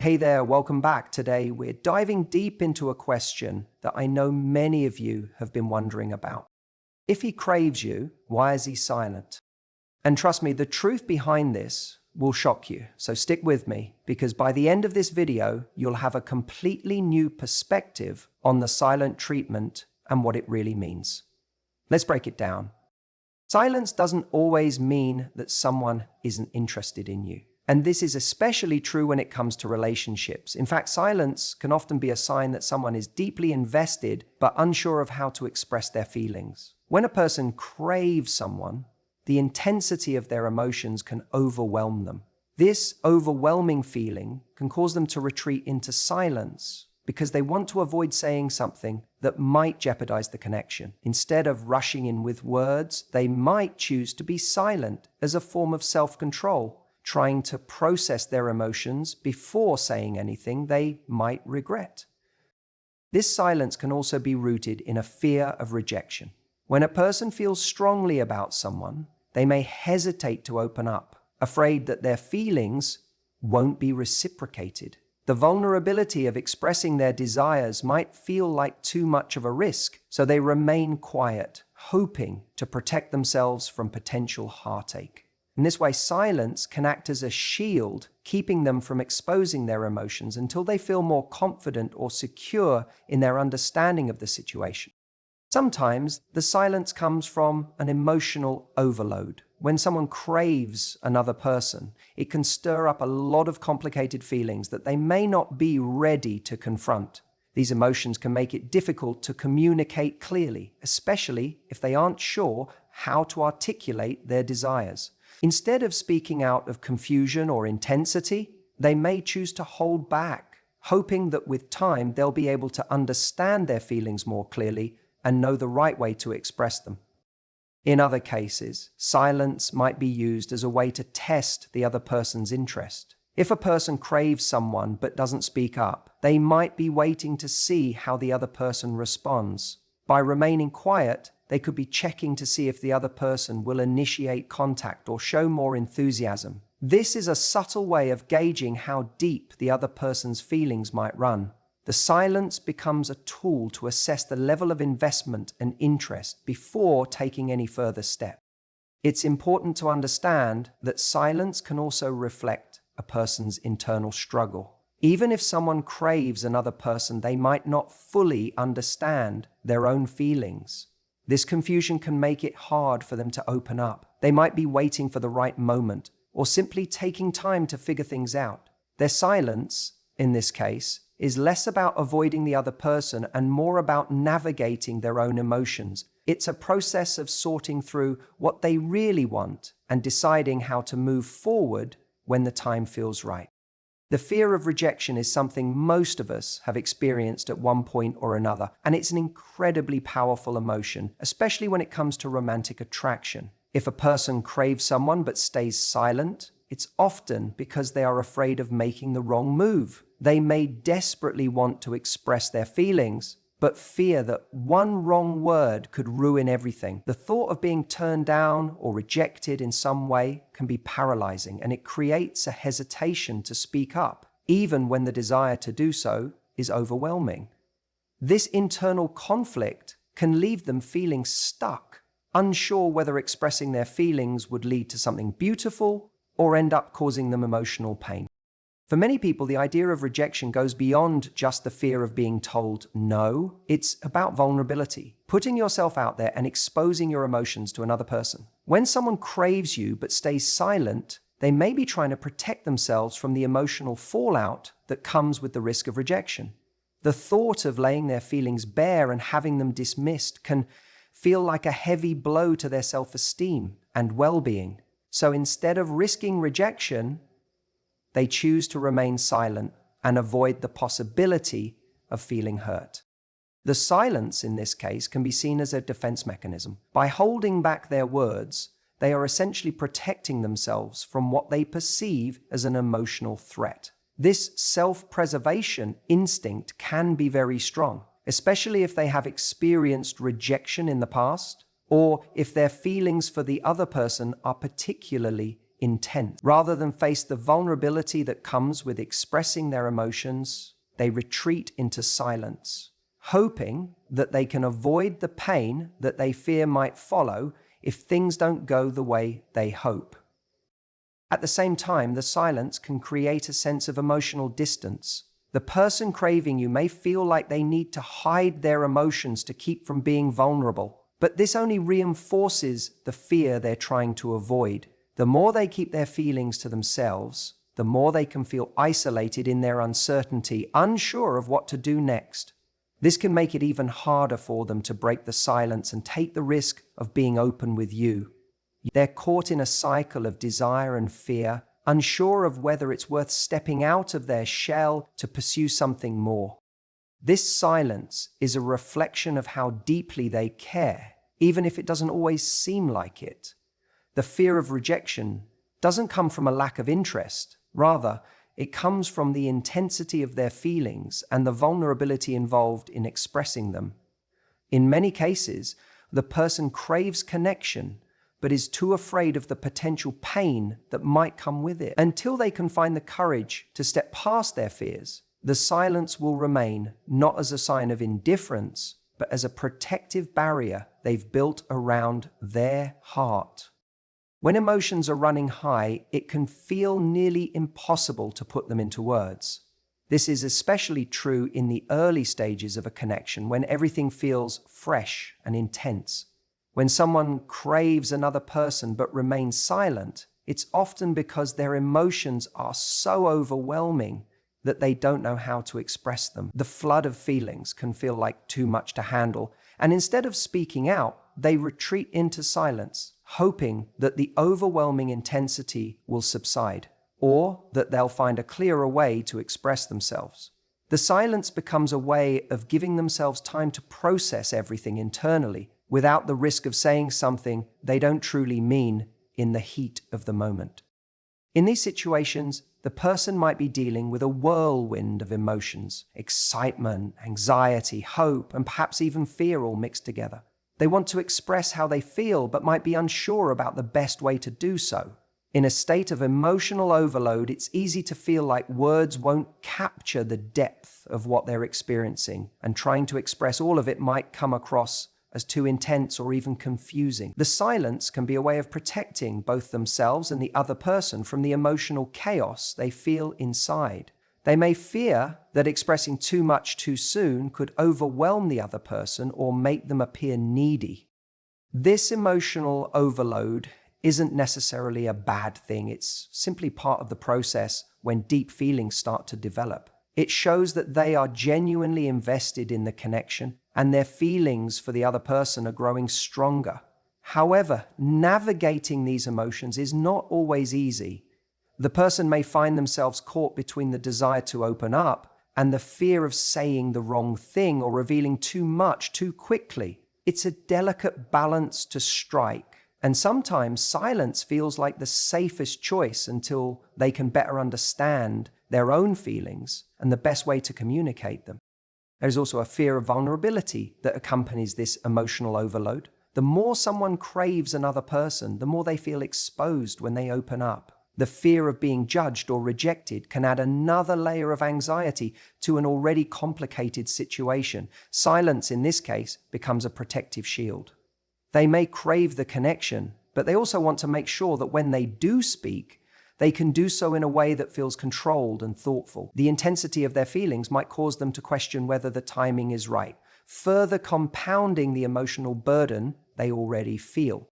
Hey there, welcome back. Today we're diving deep into a question that I know many of you have been wondering about. If he craves you, why is he silent? And trust me, the truth behind this will shock you. So stick with me, because by the end of this video, you'll have a completely new perspective on the silent treatment and what it really means. Let's break it down. Silence doesn't always mean that someone isn't interested in you. And this is especially true when it comes to relationships. In fact, silence can often be a sign that someone is deeply invested but unsure of how to express their feelings. When a person craves someone, the intensity of their emotions can overwhelm them. This overwhelming feeling can cause them to retreat into silence because they want to avoid saying something that might jeopardize the connection. Instead of rushing in with words, they might choose to be silent as a form of self-control, trying to process their emotions before saying anything they might regret. This silence can also be rooted in a fear of rejection. When a person feels strongly about someone, they may hesitate to open up, afraid that their feelings won't be reciprocated. The vulnerability of expressing their desires might feel like too much of a risk, so they remain quiet, hoping to protect themselves from potential heartache. In this way, silence can act as a shield, keeping them from exposing their emotions until they feel more confident or secure in their understanding of the situation. Sometimes the silence comes from an emotional overload. When someone craves another person, it can stir up a lot of complicated feelings that they may not be ready to confront. These emotions can make it difficult to communicate clearly, especially if they aren't sure how to articulate their desires. Instead of speaking out of confusion or intensity, they may choose to hold back, hoping that with time they'll be able to understand their feelings more clearly and know the right way to express them. In other cases, silence might be used as a way to test the other person's interest. If a person craves someone but doesn't speak up, they might be waiting to see how the other person responds. By remaining quiet, they could be checking to see if the other person will initiate contact or show more enthusiasm. This is a subtle way of gauging how deep the other person's feelings might run. The silence becomes a tool to assess the level of investment and interest before taking any further step. It's important to understand that silence can also reflect a person's internal struggle. Even if someone craves another person, they might not fully understand their own feelings. This confusion can make it hard for them to open up. They might be waiting for the right moment or simply taking time to figure things out. Their silence, in this case, is less about avoiding the other person and more about navigating their own emotions. It's a process of sorting through what they really want and deciding how to move forward when the time feels right. The fear of rejection is something most of us have experienced at one point or another, and it's an incredibly powerful emotion, especially when it comes to romantic attraction. If a person craves someone but stays silent, it's often because they are afraid of making the wrong move. They may desperately want to express their feelings, but fear that one wrong word could ruin everything. The thought of being turned down or rejected in some way can be paralyzing, and it creates a hesitation to speak up, even when the desire to do so is overwhelming. This internal conflict can leave them feeling stuck, unsure whether expressing their feelings would lead to something beautiful or end up causing them emotional pain. For many people, the idea of rejection goes beyond just the fear of being told no. It's about vulnerability, putting yourself out there and exposing your emotions to another person. When someone craves you but stays silent, they may be trying to protect themselves from the emotional fallout that comes with the risk of rejection. The thought of laying their feelings bare and having them dismissed can feel like a heavy blow to their self-esteem and well-being. So instead of risking rejection, they choose to remain silent and avoid the possibility of feeling hurt. The silence in this case can be seen as a defense mechanism. By holding back their words, they are essentially protecting themselves from what they perceive as an emotional threat. This self-preservation instinct can be very strong, especially if they have experienced rejection in the past, or if their feelings for the other person are particularly intense. Rather than face the vulnerability that comes with expressing their emotions, they retreat into silence, hoping that they can avoid the pain that they fear might follow if things don't go the way they hope. At the same time, the silence can create a sense of emotional distance. The person craving you may feel like they need to hide their emotions to keep from being vulnerable, but this only reinforces the fear they're trying to avoid. The more they keep their feelings to themselves, the more they can feel isolated in their uncertainty, unsure of what to do next. This can make it even harder for them to break the silence and take the risk of being open with you. They're caught in a cycle of desire and fear, unsure of whether it's worth stepping out of their shell to pursue something more. This silence is a reflection of how deeply they care, even if it doesn't always seem like it. The fear of rejection doesn't come from a lack of interest. Rather, it comes from the intensity of their feelings and the vulnerability involved in expressing them. In many cases, the person craves connection, but is too afraid of the potential pain that might come with it. Until they can find the courage to step past their fears, the silence will remain not as a sign of indifference, but as a protective barrier they've built around their heart. When emotions are running high, it can feel nearly impossible to put them into words. This is especially true in the early stages of a connection when everything feels fresh and intense. When someone craves another person but remains silent, it's often because their emotions are so overwhelming that they don't know how to express them. The flood of feelings can feel like too much to handle, and instead of speaking out, they retreat into silence, hoping that the overwhelming intensity will subside, or that they'll find a clearer way to express themselves. The silence becomes a way of giving themselves time to process everything internally, without the risk of saying something they don't truly mean in the heat of the moment. In these situations, the person might be dealing with a whirlwind of emotions: excitement, anxiety, hope, and perhaps even fear all mixed together. They want to express how they feel, but might be unsure about the best way to do so. In a state of emotional overload, it's easy to feel like words won't capture the depth of what they're experiencing, and trying to express all of it might come across as too intense or even confusing. The silence can be a way of protecting both themselves and the other person from the emotional chaos they feel inside. They may fear that expressing too much too soon could overwhelm the other person or make them appear needy. This emotional overload isn't necessarily a bad thing. It's simply part of the process when deep feelings start to develop. It shows that they are genuinely invested in the connection, and their feelings for the other person are growing stronger. However, navigating these emotions is not always easy. The person may find themselves caught between the desire to open up and the fear of saying the wrong thing or revealing too much too quickly. It's a delicate balance to strike, and sometimes silence feels like the safest choice until they can better understand their own feelings and the best way to communicate them. There's also a fear of vulnerability that accompanies this emotional overload. The more someone craves another person, the more they feel exposed when they open up. The fear of being judged or rejected can add another layer of anxiety to an already complicated situation. Silence, in this case, becomes a protective shield. They may crave the connection, but they also want to make sure that when they do speak, they can do so in a way that feels controlled and thoughtful. The intensity of their feelings might cause them to question whether the timing is right, further compounding the emotional burden they already feel.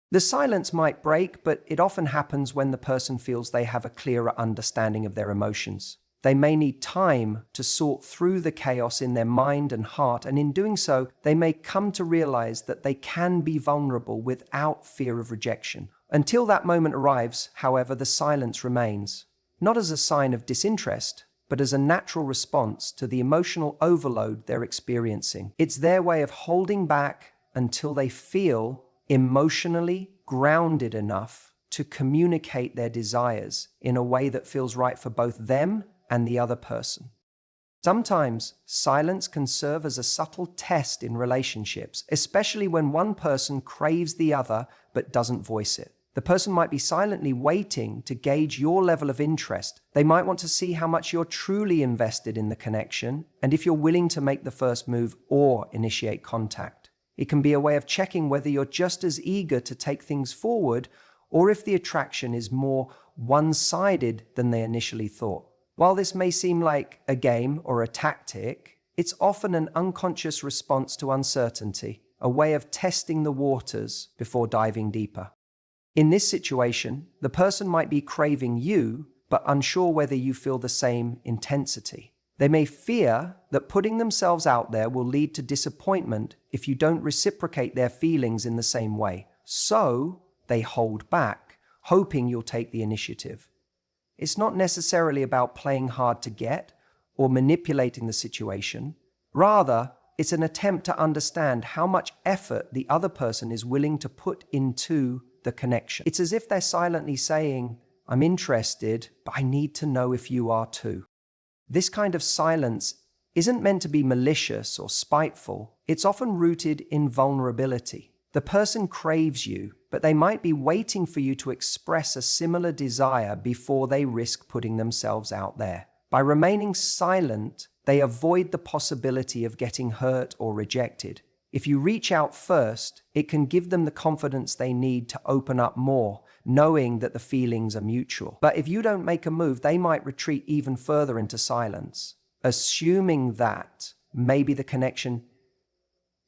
The silence might break, but it often happens when the person feels they have a clearer understanding of their emotions. They may need time to sort through the chaos in their mind and heart, and in doing so, they may come to realize that they can be vulnerable without fear of rejection. Until that moment arrives, however, the silence remains, not as a sign of disinterest, but as a natural response to the emotional overload they're experiencing. It's their way of holding back until they feel emotionally grounded enough to communicate their desires in a way that feels right for both them and the other person. Sometimes silence can serve as a subtle test in relationships, especially when one person craves the other but doesn't voice it. The person might be silently waiting to gauge your level of interest. They might want to see how much you're truly invested in the connection and if you're willing to make the first move or initiate contact. It can be a way of checking whether you're just as eager to take things forward or if the attraction is more one-sided than they initially thought. While this may seem like a game or a tactic, it's often an unconscious response to uncertainty, a way of testing the waters before diving deeper. In this situation, the person might be craving you, but unsure whether you feel the same intensity. They may fear that putting themselves out there will lead to disappointment if you don't reciprocate their feelings in the same way. So, they hold back, hoping you'll take the initiative. It's not necessarily about playing hard to get or manipulating the situation. Rather, it's an attempt to understand how much effort the other person is willing to put into the connection. It's as if they're silently saying, "I'm interested, but I need to know if you are too." This kind of silence isn't meant to be malicious or spiteful. It's often rooted in vulnerability. The person craves you, but they might be waiting for you to express a similar desire before they risk putting themselves out there. By remaining silent, they avoid the possibility of getting hurt or rejected. If you reach out first, it can give them the confidence they need to open up more, knowing that the feelings are mutual. But if you don't make a move, they might retreat even further into silence, assuming that maybe the connection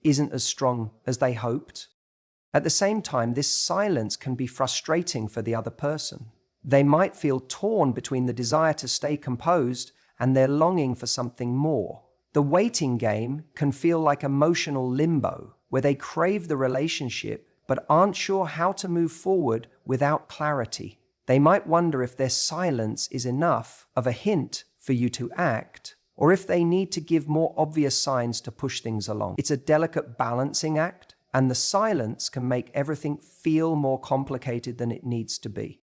isn't as strong as they hoped. At the same time, this silence can be frustrating for the other person. They might feel torn between the desire to stay composed and their longing for something more. The waiting game can feel like emotional limbo, where they crave the relationship but aren't sure how to move forward without clarity. They might wonder if their silence is enough of a hint for you to act, or if they need to give more obvious signs to push things along. It's a delicate balancing act, and the silence can make everything feel more complicated than it needs to be.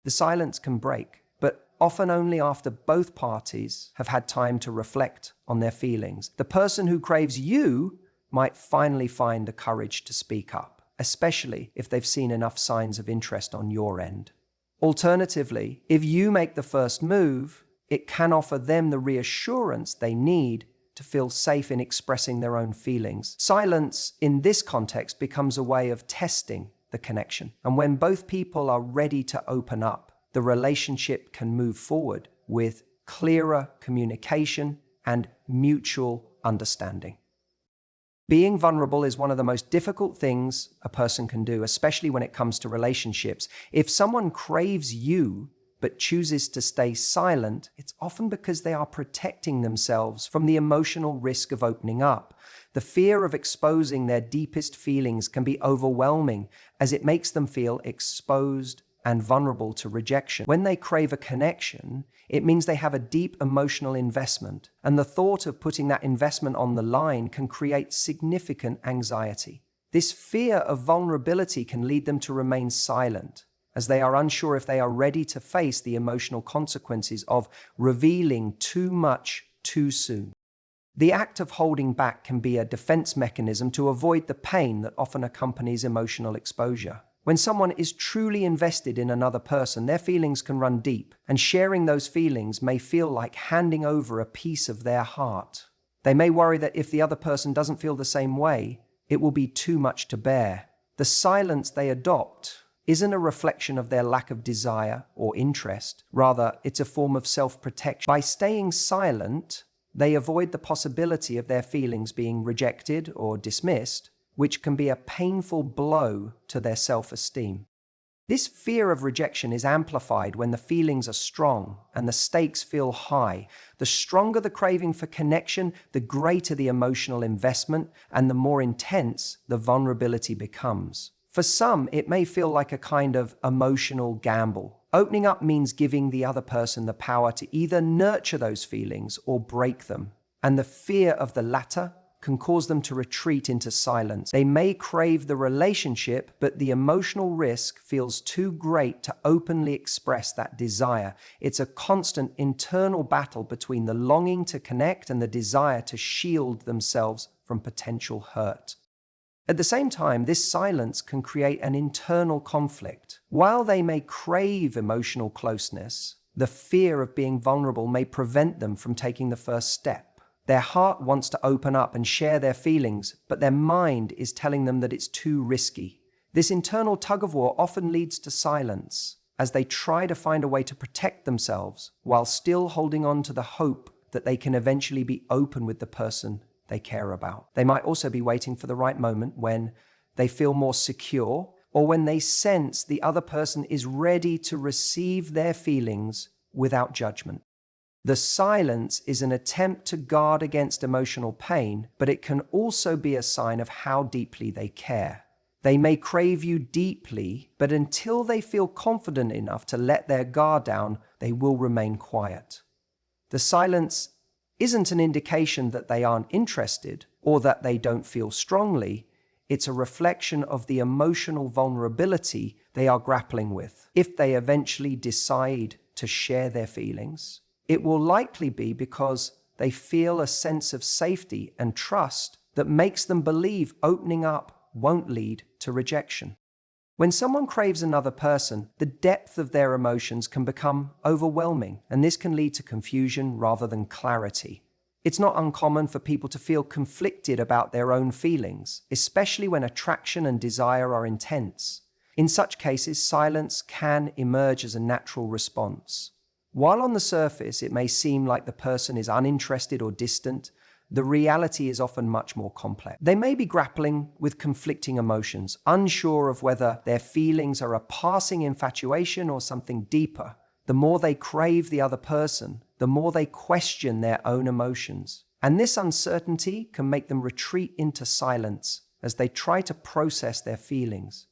The silence can break, but often only after both parties have had time to reflect on their feelings. The person who craves you might finally find the courage to speak up, especially if they've seen enough signs of interest on your end. Alternatively, if you make the first move, it can offer them the reassurance they need to feel safe in expressing their own feelings. Silence in this context becomes a way of testing the connection. And when both people are ready to open up, the relationship can move forward with clearer communication and mutual understanding. Being vulnerable is one of the most difficult things a person can do, especially when it comes to relationships. If someone craves you but chooses to stay silent, it's often because they are protecting themselves from the emotional risk of opening up. The fear of exposing their deepest feelings can be overwhelming, as it makes them feel exposed and vulnerable to rejection. When they crave a connection, it means they have a deep emotional investment, and the thought of putting that investment on the line can create significant anxiety. This fear of vulnerability can lead them to remain silent, as they are unsure if they are ready to face the emotional consequences of revealing too much too soon. The act of holding back can be a defense mechanism to avoid the pain that often accompanies emotional exposure. When someone is truly invested in another person, their feelings can run deep, and sharing those feelings may feel like handing over a piece of their heart. They may worry that if the other person doesn't feel the same way, it will be too much to bear. The silence they adopt isn't a reflection of their lack of desire or interest. Rather, it's a form of self-protection. By staying silent, they avoid the possibility of their feelings being rejected or dismissed, which can be a painful blow to their self-esteem. This fear of rejection is amplified when the feelings are strong and the stakes feel high. The stronger the craving for connection, the greater the emotional investment, and the more intense the vulnerability becomes. For some, it may feel like a kind of emotional gamble. Opening up means giving the other person the power to either nurture those feelings or break them, and the fear of the latter can cause them to retreat into silence. They may crave the relationship, but the emotional risk feels too great to openly express that desire. It's a constant internal battle between the longing to connect and the desire to shield themselves from potential hurt. At the same time, this silence can create an internal conflict. While they may crave emotional closeness, the fear of being vulnerable may prevent them from taking the first step. Their heart wants to open up and share their feelings, but their mind is telling them that it's too risky. This internal tug-of-war often leads to silence, as they try to find a way to protect themselves while still holding on to the hope that they can eventually be open with the person they care about. They might also be waiting for the right moment when they feel more secure, or when they sense the other person is ready to receive their feelings without judgment. The silence is an attempt to guard against emotional pain, but it can also be a sign of how deeply they care. They may crave you deeply, but until they feel confident enough to let their guard down, they will remain quiet. The silence isn't an indication that they aren't interested or that they don't feel strongly. It's a reflection of the emotional vulnerability they are grappling with. If they eventually decide to share their feelings, it will likely be because they feel a sense of safety and trust that makes them believe opening up won't lead to rejection. When someone craves another person, the depth of their emotions can become overwhelming, and this can lead to confusion rather than clarity. It's not uncommon for people to feel conflicted about their own feelings, especially when attraction and desire are intense. In such cases, silence can emerge as a natural response. While on the surface it may seem like the person is uninterested or distant, the reality is often much more complex. They may be grappling with conflicting emotions, unsure of whether their feelings are a passing infatuation or something deeper. The more they crave the other person, the more they question their own emotions. And this uncertainty can make them retreat into silence as they try to process their feelings.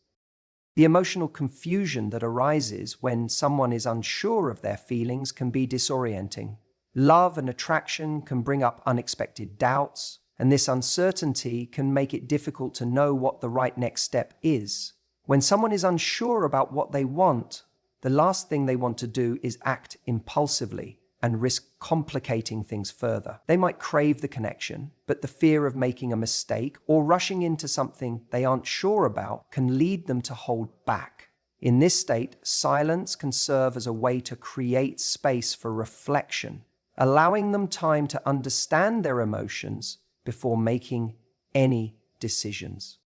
The emotional confusion that arises when someone is unsure of their feelings can be disorienting. Love and attraction can bring up unexpected doubts, and this uncertainty can make it difficult to know what the right next step is. When someone is unsure about what they want, the last thing they want to do is act impulsively and risk complicating things further. They might crave the connection, but the fear of making a mistake or rushing into something they aren't sure about can lead them to hold back. In this state, silence can serve as a way to create space for reflection, allowing them time to understand their emotions before making any decisions.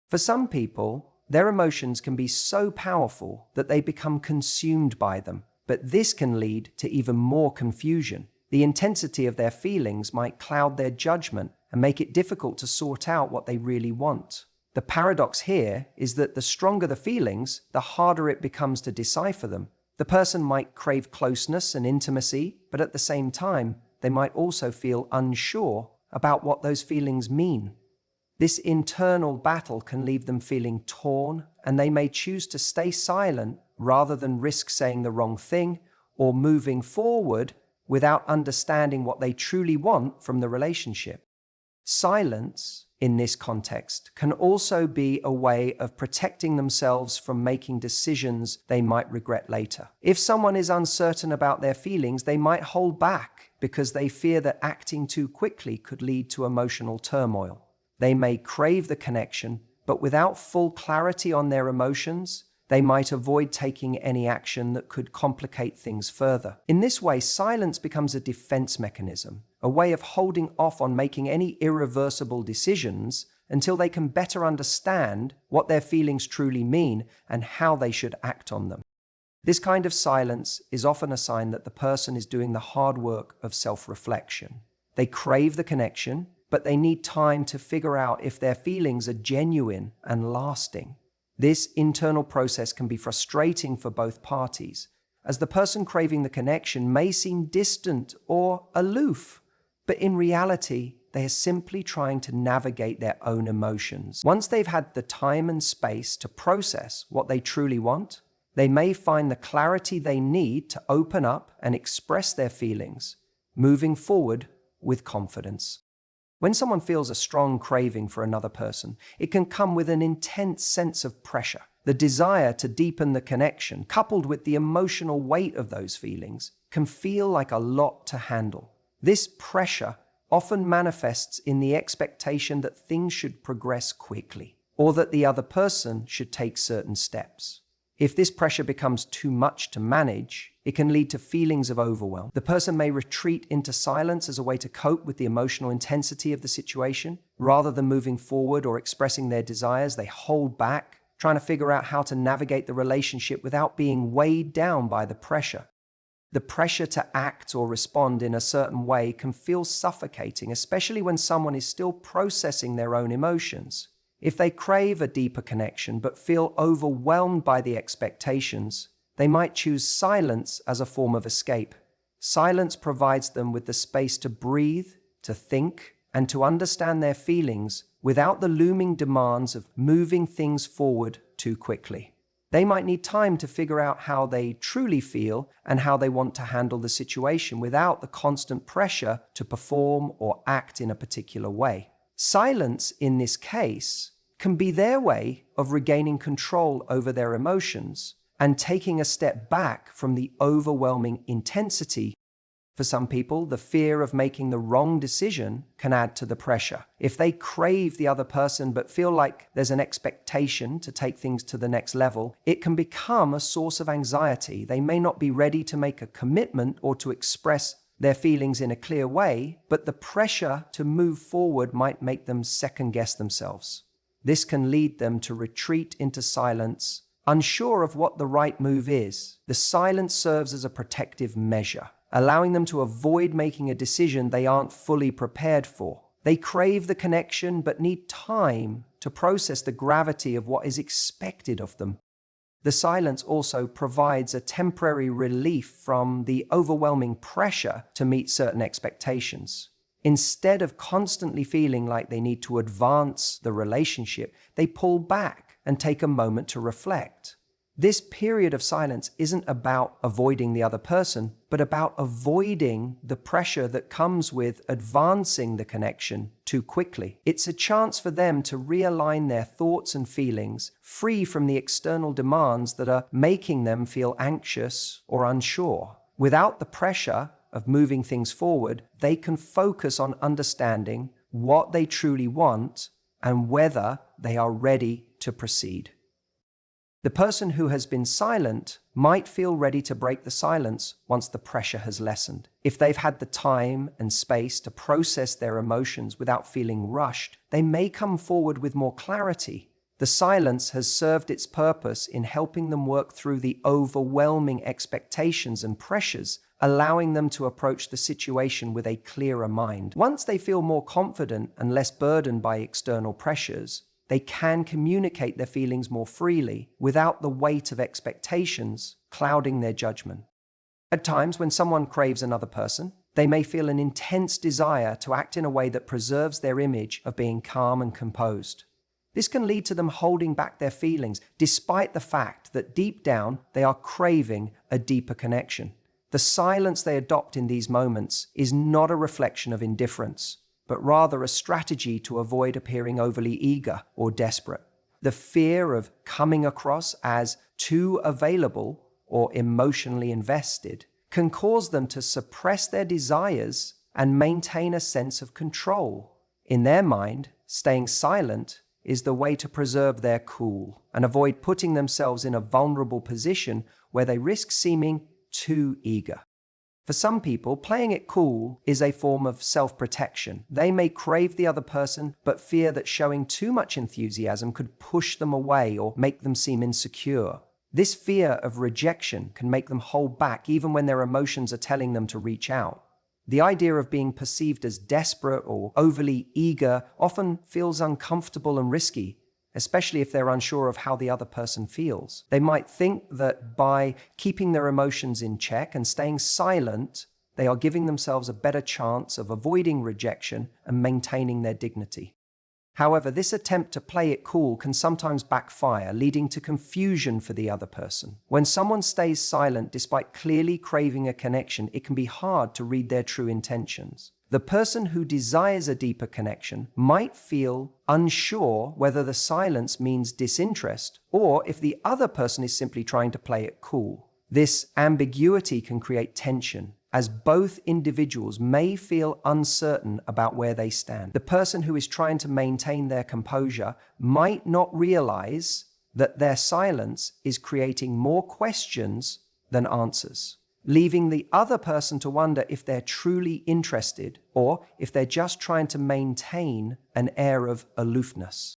For some people, their emotions can be so powerful that they become consumed by them, but this can lead to even more confusion. The intensity of their feelings might cloud their judgment and make it difficult to sort out what they really want. The paradox here is that the stronger the feelings, the harder it becomes to decipher them. The person might crave closeness and intimacy, but at the same time, they might also feel unsure about what those feelings mean. This internal battle can leave them feeling torn, and they may choose to stay silent rather than risk saying the wrong thing or moving forward without understanding what they truly want from the relationship. Silence, in this context, can also be a way of protecting themselves from making decisions they might regret later. If someone is uncertain about their feelings, they might hold back because they fear that acting too quickly could lead to emotional turmoil. They may crave the connection, but without full clarity on their emotions, they might avoid taking any action that could complicate things further. In this way, silence becomes a defense mechanism, a way of holding off on making any irreversible decisions until they can better understand what their feelings truly mean and how they should act on them. This kind of silence is often a sign that the person is doing the hard work of self-reflection. They crave the connection, but they need time to figure out if their feelings are genuine and lasting. This internal process can be frustrating for both parties, as the person craving the connection may seem distant or aloof, but in reality, they are simply trying to navigate their own emotions. Once they've had the time and space to process what they truly want, they may find the clarity they need to open up and express their feelings, moving forward with confidence. When someone feels a strong craving for another person, it can come with an intense sense of pressure. The desire to deepen the connection, coupled with the emotional weight of those feelings, can feel like a lot to handle. This pressure often manifests in the expectation that things should progress quickly. or that the other person should take certain steps. If this pressure becomes too much to manage, it can lead to feelings of overwhelm. The person may retreat into silence as a way to cope with the emotional intensity of the situation. Rather than moving forward or expressing their desires, they hold back, trying to figure out how to navigate the relationship without being weighed down by the pressure. The pressure to act or respond in a certain way can feel suffocating, especially when someone is still processing their own emotions. If they crave a deeper connection but feel overwhelmed by the expectations, they might choose silence as a form of escape. Silence provides them with the space to breathe, to think, and to understand their feelings without the looming demands of moving things forward too quickly. They might need time to figure out how they truly feel and how they want to handle the situation without the constant pressure to perform or act in a particular way. Silence, in this case, can be their way of regaining control over their emotions and taking a step back from the overwhelming intensity. For some people, the fear of making the wrong decision can add to the pressure. If they crave the other person but feel like there's an expectation to take things to the next level, it can become a source of anxiety. They may not be ready to make a commitment or to express their feelings in a clear way, but the pressure to move forward might make them second-guess themselves. This can lead them to retreat into silence, unsure of what the right move is. The silence serves as a protective measure, allowing them to avoid making a decision they aren't fully prepared for. They crave the connection but need time to process the gravity of what is expected of them. The silence also provides a temporary relief from the overwhelming pressure to meet certain expectations. Instead of constantly feeling like they need to advance the relationship, they pull back and take a moment to reflect. This period of silence isn't about avoiding the other person, but about avoiding the pressure that comes with advancing the connection too quickly. It's a chance for them to realign their thoughts and feelings, free from the external demands that are making them feel anxious or unsure. Without the pressure of moving things forward, they can focus on understanding what they truly want and whether they are ready to proceed. The person who has been silent might feel ready to break the silence once the pressure has lessened. If they've had the time and space to process their emotions without feeling rushed, they may come forward with more clarity. The silence has served its purpose in helping them work through the overwhelming expectations and pressures, allowing them to approach the situation with a clearer mind. Once they feel more confident and less burdened by external pressures, they can communicate their feelings more freely without the weight of expectations clouding their judgment. At times, when someone craves another person, they may feel an intense desire to act in a way that preserves their image of being calm and composed. This can lead to them holding back their feelings, despite the fact that deep down they are craving a deeper connection. The silence they adopt in these moments is not a reflection of indifference, but rather a strategy to avoid appearing overly eager or desperate. The fear of coming across as too available or emotionally invested can cause them to suppress their desires and maintain a sense of control. In their mind, staying silent is the way to preserve their cool and avoid putting themselves in a vulnerable position where they risk seeming too eager. For some people, playing it cool is a form of self-protection. They may crave the other person, but fear that showing too much enthusiasm could push them away or make them seem insecure. This fear of rejection can make them hold back even when their emotions are telling them to reach out. The idea of being perceived as desperate or overly eager often feels uncomfortable and risky, especially if they're unsure of how the other person feels. They might think that by keeping their emotions in check and staying silent, they are giving themselves a better chance of avoiding rejection and maintaining their dignity. However, this attempt to play it cool can sometimes backfire, leading to confusion for the other person. When someone stays silent despite clearly craving a connection, it can be hard to read their true intentions. The person who desires a deeper connection might feel unsure whether the silence means disinterest or if the other person is simply trying to play it cool. This ambiguity can create tension, as both individuals may feel uncertain about where they stand. The person who is trying to maintain their composure might not realize that their silence is creating more questions than answers, leaving the other person to wonder if they're truly interested or if they're just trying to maintain an air of aloofness.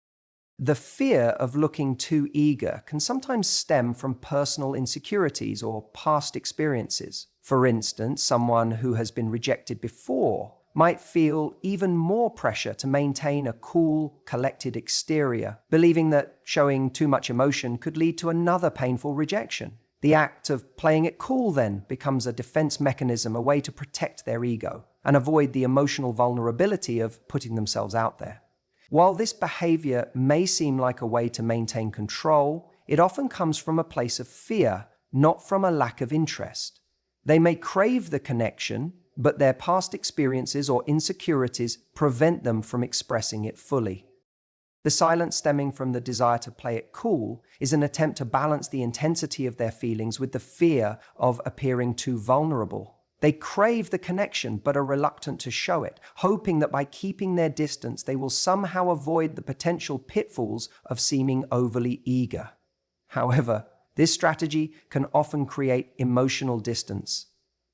The fear of looking too eager can sometimes stem from personal insecurities or past experiences. For instance, someone who has been rejected before might feel even more pressure to maintain a cool, collected exterior, believing that showing too much emotion could lead to another painful rejection. The act of playing it cool then becomes a defense mechanism, a way to protect their ego and avoid the emotional vulnerability of putting themselves out there. While this behavior may seem like a way to maintain control, it often comes from a place of fear, not from a lack of interest. They may crave the connection, but their past experiences or insecurities prevent them from expressing it fully. The silence stemming from the desire to play it cool is an attempt to balance the intensity of their feelings with the fear of appearing too vulnerable. They crave the connection but are reluctant to show it, hoping that by keeping their distance they will somehow avoid the potential pitfalls of seeming overly eager. However, this strategy can often create emotional distance,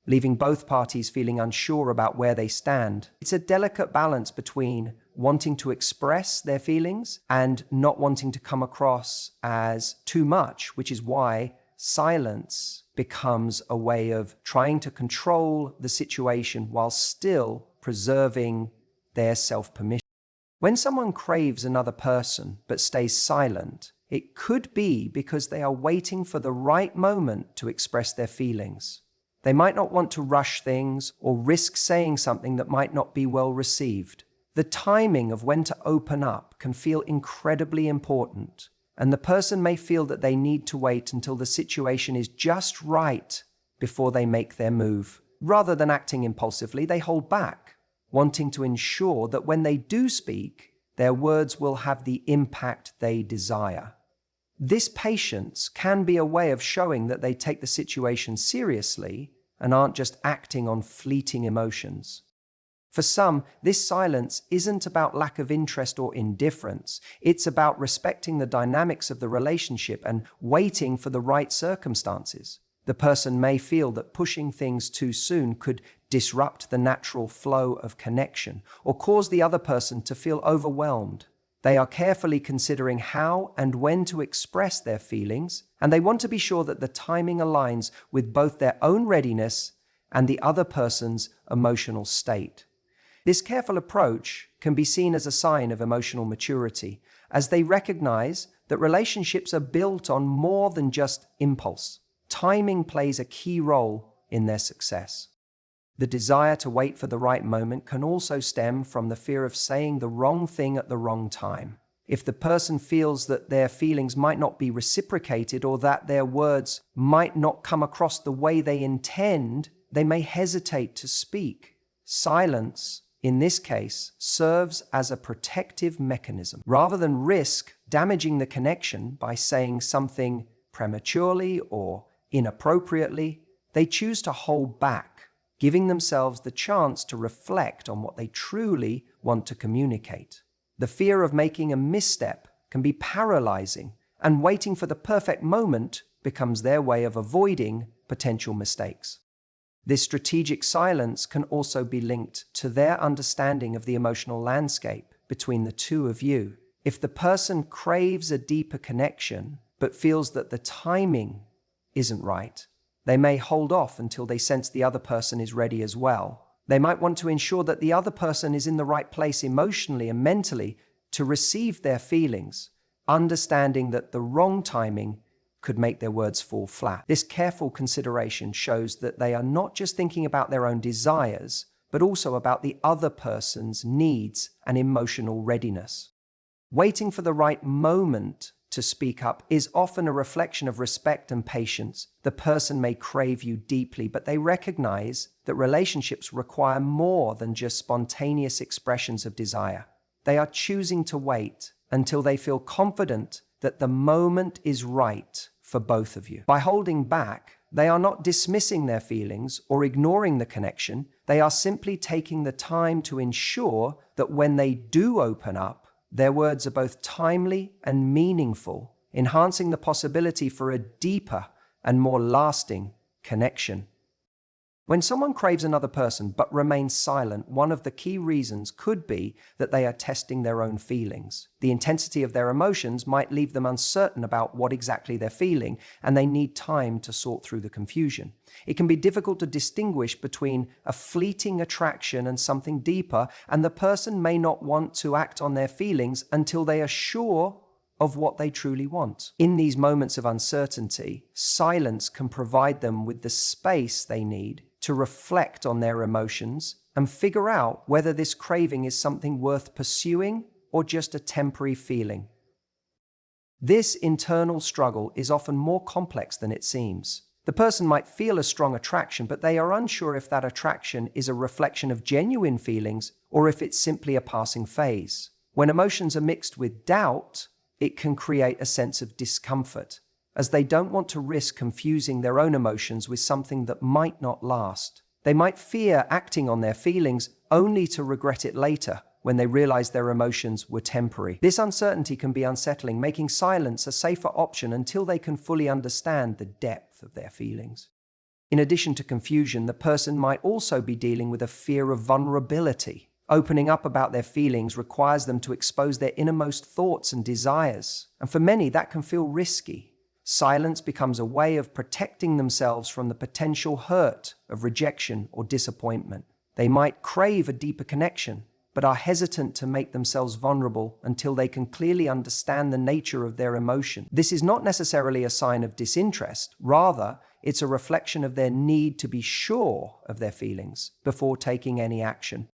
leaving both parties feeling unsure about where they stand. It's a delicate balance between wanting to express their feelings and not wanting to come across as too much, which is why silence becomes a way of trying to control the situation while still preserving their self-permission. When someone craves another person but stays silent, it could be because they are waiting for the right moment to express their feelings. They might not want to rush things or risk saying something that might not be well received. The timing of when to open up can feel incredibly important, and the person may feel that they need to wait until the situation is just right before they make their move. Rather than acting impulsively, they hold back, wanting to ensure that when they do speak, their words will have the impact they desire. This patience can be a way of showing that they take the situation seriously and aren't just acting on fleeting emotions. For some, this silence isn't about lack of interest or indifference. It's about respecting the dynamics of the relationship and waiting for the right circumstances. The person may feel that pushing things too soon could disrupt the natural flow of connection or cause the other person to feel overwhelmed. They are carefully considering how and when to express their feelings, and they want to be sure that the timing aligns with both their own readiness and the other person's emotional state. This careful approach can be seen as a sign of emotional maturity, as they recognize that relationships are built on more than just impulse. Timing plays a key role in their success. The desire to wait for the right moment can also stem from the fear of saying the wrong thing at the wrong time. If the person feels that their feelings might not be reciprocated or that their words might not come across the way they intend, they may hesitate to speak. Silence, in this case, serves as a protective mechanism. Rather than risk damaging the connection by saying something prematurely or inappropriately, they choose to hold back, giving themselves the chance to reflect on what they truly want to communicate. The fear of making a misstep can be paralyzing, and waiting for the perfect moment becomes their way of avoiding potential mistakes. This strategic silence can also be linked to their understanding of the emotional landscape between the two of you. If the person craves a deeper connection but feels that the timing isn't right, they may hold off until they sense the other person is ready as well. They might want to ensure that the other person is in the right place emotionally and mentally to receive their feelings, understanding that the wrong timing could make their words fall flat. This careful consideration shows that they are not just thinking about their own desires, but also about the other person's needs and emotional readiness. Waiting for the right moment to speak up is often a reflection of respect and patience. The person may crave you deeply, but they recognize that relationships require more than just spontaneous expressions of desire. They are choosing to wait until they feel confident that the moment is right for both of you. By holding back, they are not dismissing their feelings or ignoring the connection. They are simply taking the time to ensure that when they do open up, their words are both timely and meaningful, enhancing the possibility for a deeper and more lasting connection. When someone craves another person but remains silent, one of the key reasons could be that they are testing their own feelings. The intensity of their emotions might leave them uncertain about what exactly they're feeling, and they need time to sort through the confusion. It can be difficult to distinguish between a fleeting attraction and something deeper, and the person may not want to act on their feelings until they are sure of what they truly want. In these moments of uncertainty, silence can provide them with the space they need to reflect on their emotions and figure out whether this craving is something worth pursuing or just a temporary feeling. This internal struggle is often more complex than it seems. The person might feel a strong attraction, but they are unsure if that attraction is a reflection of genuine feelings or if it's simply a passing phase. When emotions are mixed with doubt, it can create a sense of discomfort, as they don't want to risk confusing their own emotions with something that might not last. They might fear acting on their feelings only to regret it later when they realize their emotions were temporary. This uncertainty can be unsettling, making silence a safer option until they can fully understand the depth of their feelings. In addition to confusion, the person might also be dealing with a fear of vulnerability. Opening up about their feelings requires them to expose their innermost thoughts and desires, and for many that can feel risky. Silence becomes a way of protecting themselves from the potential hurt of rejection or disappointment. They might crave a deeper connection, but are hesitant to make themselves vulnerable until they can clearly understand the nature of their emotion. This is not necessarily a sign of disinterest. Rather, it's a reflection of their need to be sure of their feelings before taking any action.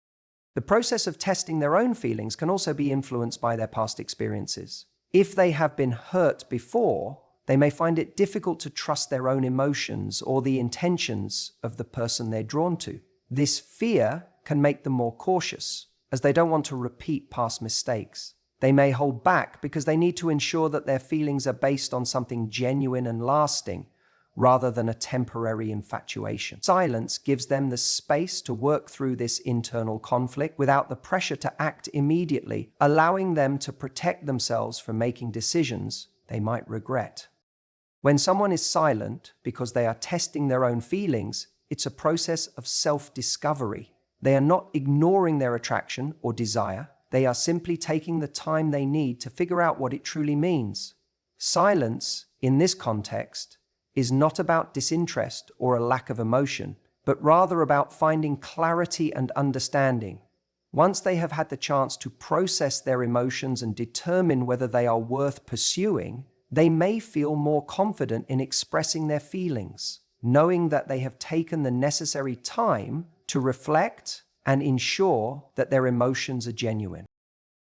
The process of testing their own feelings can also be influenced by their past experiences. If they have been hurt before, they may find it difficult to trust their own emotions or the intentions of the person they're drawn to. This fear can make them more cautious, as they don't want to repeat past mistakes. They may hold back because they need to ensure that their feelings are based on something genuine and lasting, rather than a temporary infatuation. Silence gives them the space to work through this internal conflict without the pressure to act immediately, allowing them to protect themselves from making decisions they might regret. When someone is silent because they are testing their own feelings, it's a process of self-discovery. They are not ignoring their attraction or desire. They are simply taking the time they need to figure out what it truly means. Silence, in this context, is not about disinterest or a lack of emotion, but rather about finding clarity and understanding. Once they have had the chance to process their emotions and determine whether they are worth pursuing, they may feel more confident in expressing their feelings, knowing that they have taken the necessary time to reflect and ensure that their emotions are genuine.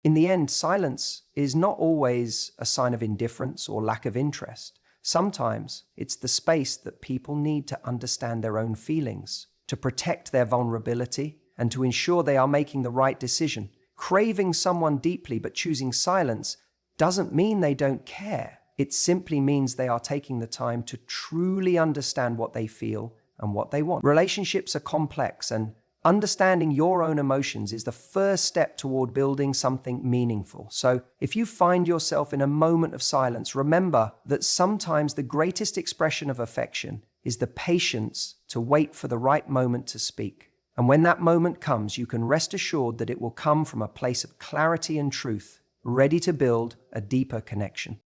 In the end, silence is not always a sign of indifference or lack of interest. Sometimes it's the space that people need to understand their own feelings, to protect their vulnerability, and to ensure they are making the right decision. Craving someone deeply but choosing silence doesn't mean they don't care. It simply means they are taking the time to truly understand what they feel and what they want. Relationships are complex, and understanding your own emotions is the first step toward building something meaningful. So if you find yourself in a moment of silence, remember that sometimes the greatest expression of affection is the patience to wait for the right moment to speak. And when that moment comes, you can rest assured that it will come from a place of clarity and truth, ready to build a deeper connection.